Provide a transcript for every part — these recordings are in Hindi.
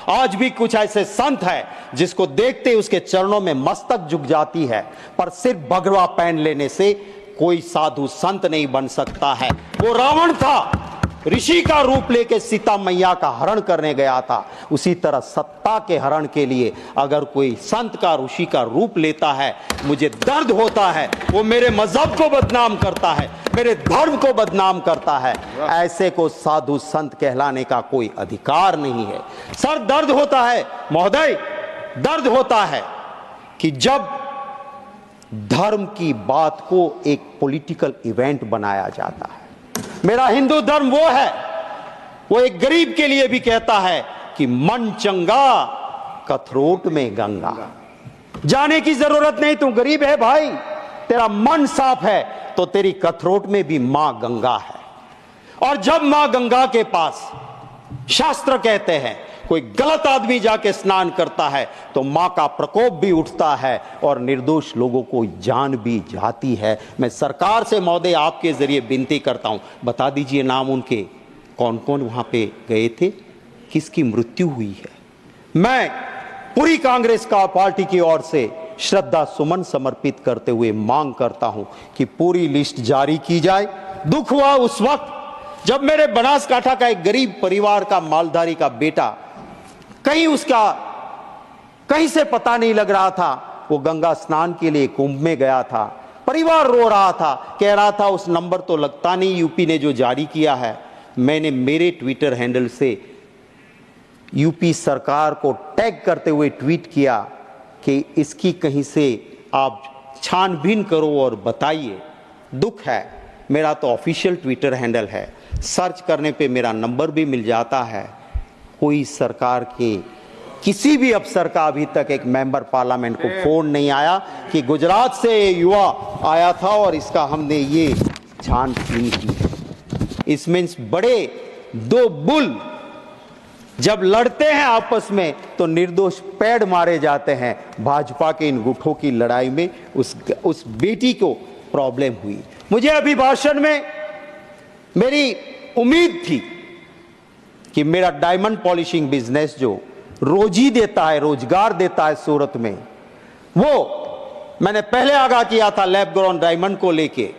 आज भी कुछ ऐसे संत हैं जिसको देखते उसके चरणों में मस्तक झुक जाती है, पर सिर्फ भगवा पहन लेने से कोई साधु संत नहीं बन सकता है। वो रावण था, ऋषि का रूप लेके सीता मैया का हरण करने गया था। उसी तरह सत्ता के हरण के लिए अगर कोई संत का, ऋषि का रूप लेता है, मुझे दर्द होता है। वो मेरे मजहब को बदनाम करता है, मेरे धर्म को बदनाम करता है। ऐसे को साधु संत कहलाने का कोई अधिकार नहीं है। सर, दर्द होता है महोदय, दर्द होता है कि जब धर्म की बात को एक पॉलिटिकल इवेंट बनाया जाता है। मेरा हिंदू धर्म वो है, वो एक गरीब के लिए भी कहता है कि मन चंगा कथरोट में गंगा। जाने की जरूरत नहीं, तू गरीब है भाई, तेरा मन साफ है तो तेरी कथरोट में भी मां गंगा है। और जब मां गंगा के पास, शास्त्र कहते हैं, कोई गलत आदमी जाके स्नान करता है तो मां का प्रकोप भी उठता है और निर्दोष लोगों को जान भी जाती है। मैं सरकार से महोदय आपके जरिए विनती करता हूं, बता दीजिए नाम उनके, कौन कौन वहां पे गए थे, किसकी मृत्यु हुई है। मैं पूरी कांग्रेस का पार्टी की ओर से श्रद्धा सुमन समर्पित करते हुए मांग करता हूं कि पूरी लिस्ट जारी की जाए। दुख हुआ उस वक्त जब मेरे बनासकांठा का एक गरीब परिवार का मालधारी का बेटा, कहीं से पता नहीं लग रहा था, वो गंगा स्नान के लिए कुंभ में गया था। परिवार रो रहा था, कह रहा था उस नंबर तो लगता नहीं यूपी ने जो जारी किया है। मैंने मेरे ट्विटर हैंडल से यूपी सरकार को टैग करते हुए ट्वीट किया कि इसकी कहीं से आप छानबीन करो और बताइए। दुख है, मेरा तो ऑफिशियल ट्विटर हैंडल है, सर्च करने पे मेरा नंबर भी मिल जाता है। कोई सरकार के किसी भी अफसर का अभी तक, एक मेंबर पार्लियामेंट को फोन नहीं आया कि गुजरात से युवा आया था और इसका हमने ये छानबीन की है। इसमें बड़े दो बुल जब लड़ते हैं आपस में तो निर्दोष पेड़ मारे जाते हैं। भाजपा के इन गुठों की लड़ाई में उस बेटी को प्रॉब्लम हुई। मुझे अभिभाषण में मेरी उम्मीद थी कि मेरा डायमंड पॉलिशिंग बिजनेस जो रोजी देता है, रोजगार देता है सूरत में, वो मैंने पहले आगाह किया था लैब ग्रोन डायमंड को लेके।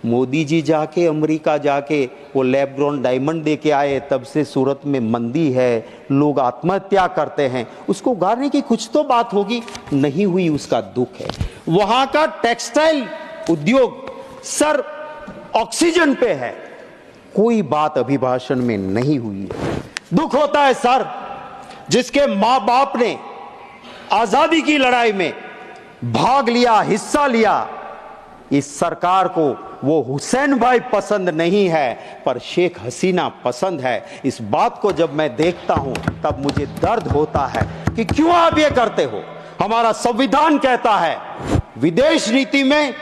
मोदी जी जाके अमेरिका जाके वो लैब ग्रोन डायमंड दे के आए, तब से सूरत में मंदी है, लोग आत्महत्या करते हैं। उसको उगारने की कुछ तो बात होगी, नहीं हुई, उसका दुख है। वहां का टेक्सटाइल उद्योग सर ऑक्सीजन पे है, कोई बात अभिभाषण में नहीं हुई है। दुख होता है सर, जिसके मां बाप ने आजादी की लड़ाई में भाग लिया, हिस्सा लिया। इस सरकार को वो हुसैन भाई पसंद नहीं है पर शेख हसीना पसंद है। इस बात को जब मैं देखता हूं तब मुझे दर्द होता है कि क्यों आप ये करते हो। हमारा संविधान कहता है विदेश नीति में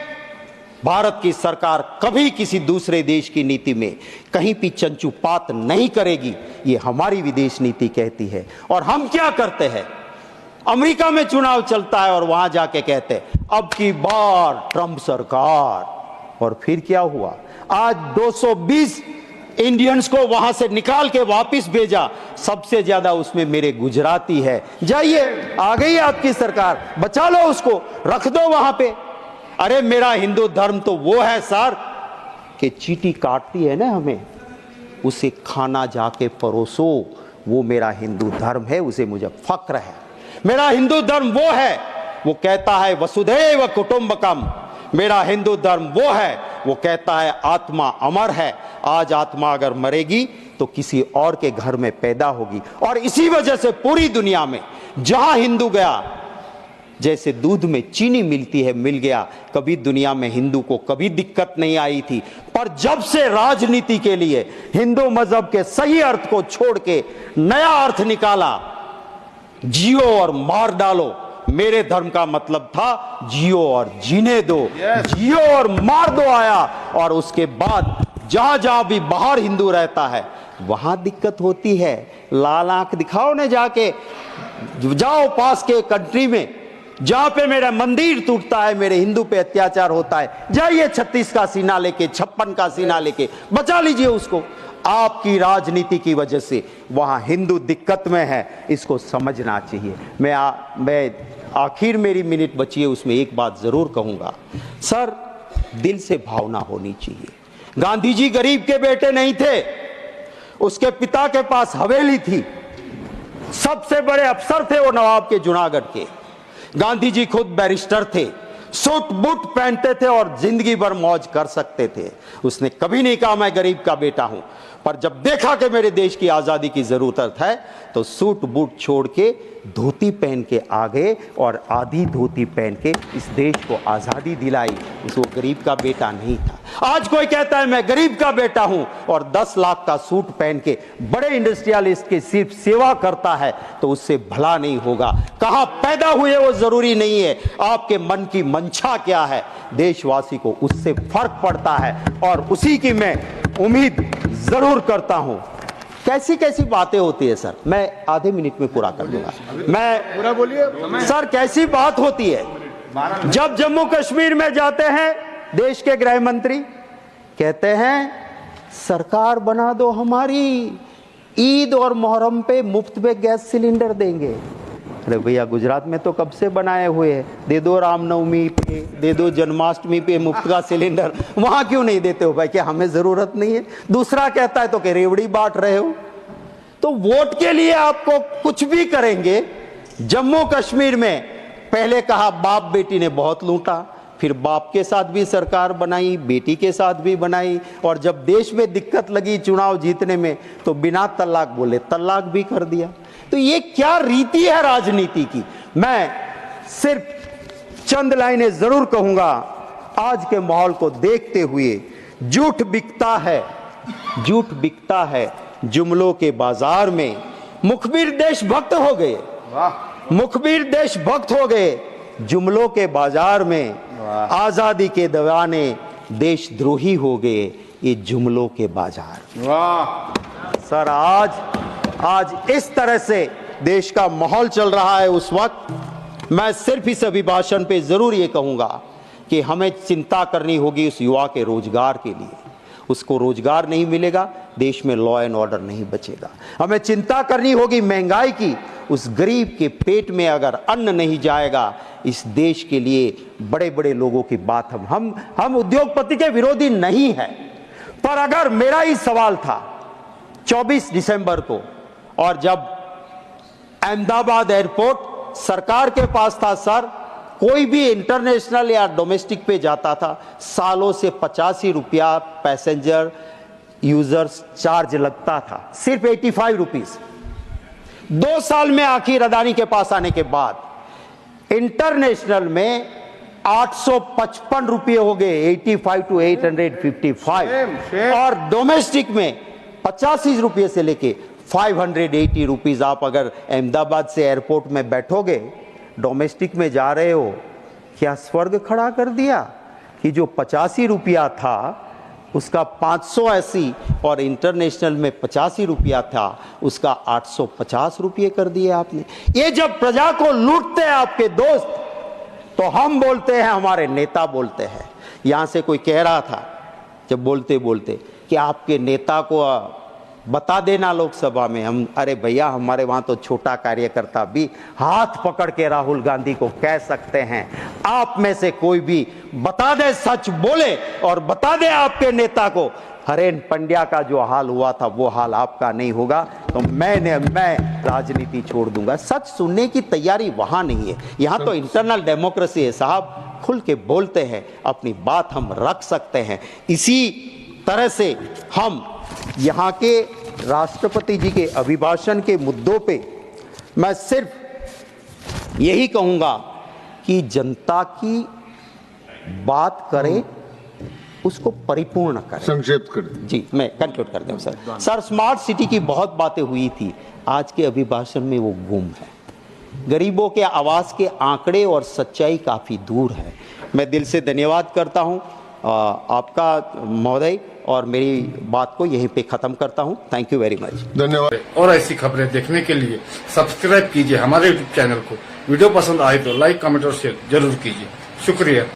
भारत की सरकार कभी किसी दूसरे देश की नीति में कहीं भी चंचुपात नहीं करेगी, ये हमारी विदेश नीति कहती है। और हम क्या करते हैं, अमेरिका में चुनाव चलता है और वहां जाके कहते हैं अब की बार ट्रंप सरकार। और फिर क्या हुआ, आज 220 इंडियंस को वहां से निकाल के वापस भेजा, सबसे ज्यादा उसमें मेरे गुजराती है। जाइए, आ गई आपकी सरकार, बचा लो उसको, रख दो वहां पे। अरे मेरा हिंदू धर्म तो वो है सर कि चींटी काटती है ना हमें, उसे खाना जाके परोसो, वो मेरा हिंदू धर्म है, उसे मुझे फक्र है। मेरा हिंदू धर्म वो है, वो कहता है वसुधैव कुटुंबकम। मेरा हिंदू धर्म वो है, वो कहता है आत्मा अमर है। आज आत्मा अगर मरेगी तो किसी और के घर में पैदा होगी। और इसी वजह से पूरी दुनिया में जहां हिंदू गया, जैसे दूध में चीनी मिलती है, मिल गया। कभी दुनिया में हिंदू को कभी दिक्कत नहीं आई थी, पर जब से राजनीति के लिए हिंदू मजहब के सही अर्थ को छोड़ के नया अर्थ निकाला, जियो और मार डालो, मेरे धर्म का मतलब था जियो और जीने दो, जियो और मार दो आया। और उसके बाद जहां जहां भी बाहर हिंदू रहता है वहां दिक्कत होती है। लाल आंख दिखाओ ने जाके, जाओ पास के कंट्री में जहां पे मेरा मंदिर टूटता है, मेरे हिंदू पे अत्याचार होता है, जाइए 36 का सीना लेके, 56 का सीना लेके, बचा लीजिए उसको। आपकी राजनीति की वजह से वहाँ हिंदू दिक्कत में है, इसको समझना चाहिए। मैं आखिर मेरी मिनट बची है उसमें एक बात ज़रूर कहूँगा, सर दिल से भावना होनी चाहिए। गांधी जी गरीब के बेटे नहीं थे, उसके पिता के पास हवेली थी, सबसे बड़े अफसर थे वो नवाब के जूनागढ़ के। गांधी जी खुद बैरिस्टर थे, सूट बूट पहनते थे और जिंदगी भर मौज कर सकते थे। उसने कभी नहीं कहा मैं गरीब का बेटा हूं, पर जब देखा कि मेरे देश की आजादी की जरूरत है तो सूट बूट छोड़ के धोती पहन के आ गए और आधी धोती पहन के इस देश को आजादी दिलाई। वो गरीब का बेटा नहीं था। आज कोई कहता है मैं गरीब का बेटा हूं और 10 लाख का सूट पहन के बड़े इंडस्ट्रियलिस्ट के सिर्फ सेवा करता है तो उससे भला नहीं होगा। कहां पैदा हुए वो जरूरी नहीं है, आपके मन की मंशा क्या है, देशवासी को उससे फर्क पड़ता है और उसी की मैं उम्मीद जरूर करता हूं। कैसी कैसी बातें होती है सर, मैं आधे मिनट में पूरा कर दूंगा। मैं पूरा बोलिए सर, कैसी बात होती है जब जम्मू कश्मीर में जाते हैं, देश के गृह मंत्री कहते हैं सरकार बना दो हमारी, ईद और मुहर्रम पे मुफ्त में गैस सिलेंडर देंगे। अरे भैया गुजरात में तो कब से बनाए हुए हैं, दे दो रामनवमी पे, दे दो जन्माष्टमी पे मुफ्त का सिलेंडर, वहां क्यों नहीं देते हो भाई, क्या हमें जरूरत नहीं है? दूसरा कहता है तो कि रेवड़ी बांट रहे हो। तो वोट के लिए आपको कुछ भी करेंगे। जम्मू कश्मीर में पहले कहा बाप बेटी ने बहुत लूटा, फिर बाप के साथ भी सरकार बनाई, बेटी के साथ भी बनाई, और जब देश में दिक्कत लगी चुनाव जीतने में तो बिना तलाक बोले तलाक भी कर दिया। तो ये क्या रीति है राजनीति की? मैं सिर्फ चंद लाइनें जरूर कहूंगा। आज के माहौल को देखते हुए झूठ बिकता है, झूठ बिकता है जुमलों के बाजार में। मुखबिर देशभक्त हो गए, मुखबिर देशभक्त हो गए जुमलों के बाजार में। आजादी के दीवाने देशद्रोही हो गए ये जुमलों के बाजार। वाह सर, आज इस तरह से देश का माहौल चल रहा है। उस वक्त मैं सिर्फ इस अभिभाषण पे जरूर ये कहूंगा कि हमें चिंता करनी होगी उस युवा के रोजगार के लिए। उसको रोजगार नहीं मिलेगा, देश में लॉ एंड ऑर्डर नहीं बचेगा। हमें चिंता करनी होगी महंगाई की, उस गरीब के पेट में अगर अन्न नहीं जाएगा, इस देश के लिए बड़े बड़े लोगों की बात हम उद्योगपति के विरोधी नहीं है, पर अगर मेरा ही सवाल था 24 दिसंबर को, और जब अहमदाबाद एयरपोर्ट सरकार के पास था सर, कोई भी इंटरनेशनल या डोमेस्टिक पे जाता था, सालों से 85 रुपया पैसेंजर यूजर्स चार्ज लगता था, सिर्फ 85 रुपीज। 2 साल में आखिर अदानी के पास आने के बाद इंटरनेशनल में 855 रुपये हो गए, 85 to 855, और डोमेस्टिक में 85 रुपये से लेके 580 रुपीज। आप अगर अहमदाबाद से एयरपोर्ट में बैठोगे, डोमेस्टिक में जा रहे हो, क्या स्वर्ग खड़ा कर दिया कि जो 85 रुपया था उसका 580, और इंटरनेशनल में 85 रुपया था उसका 850 रुपये कर दिए आपने। ये जब प्रजा को लूटते हैं आपके दोस्त, तो हम बोलते हैं, हमारे नेता बोलते हैं। यहां से कोई कह रहा था जब बोलते बोलते कि आपके नेता को बता देना लोकसभा में। हम, अरे भैया हमारे वहां तो छोटा कार्यकर्ता भी हाथ पकड़ के राहुल गांधी को कह सकते हैं। आप में से कोई भी बता दे, सच बोले और बता दे आपके नेता को, हरेन पंड्या का जो हाल हुआ था वो हाल आपका नहीं होगा, तो मैं राजनीति छोड़ दूंगा। सच सुनने की तैयारी वहां नहीं है। यहां तो इंटरनल डेमोक्रेसी है साहब, खुल के बोलते हैं, अपनी बात हम रख सकते हैं। इसी तरह से हम यहाँ के राष्ट्रपति जी के अभिभाषण के मुद्दों पे मैं सिर्फ यही कहूँगा कि जनता की बात करें, उसको परिपूर्ण करें। संक्षेप कर जी, मैं कंक्लूड कर दूं सर। सर, स्मार्ट सिटी की बहुत बातें हुई थी, आज के अभिभाषण में वो गुम है। गरीबों के आवास के आंकड़े और सच्चाई काफ़ी दूर है। मैं दिल से धन्यवाद करता हूँ आपका महोदय, और मेरी बात को यहीं पे ख़त्म करता हूँ। थैंक यू वेरी मच, धन्यवाद। और ऐसी खबरें देखने के लिए सब्सक्राइब कीजिए हमारे यूट्यूब चैनल को। वीडियो पसंद आए तो लाइक, कमेंट और शेयर जरूर कीजिए। शुक्रिया।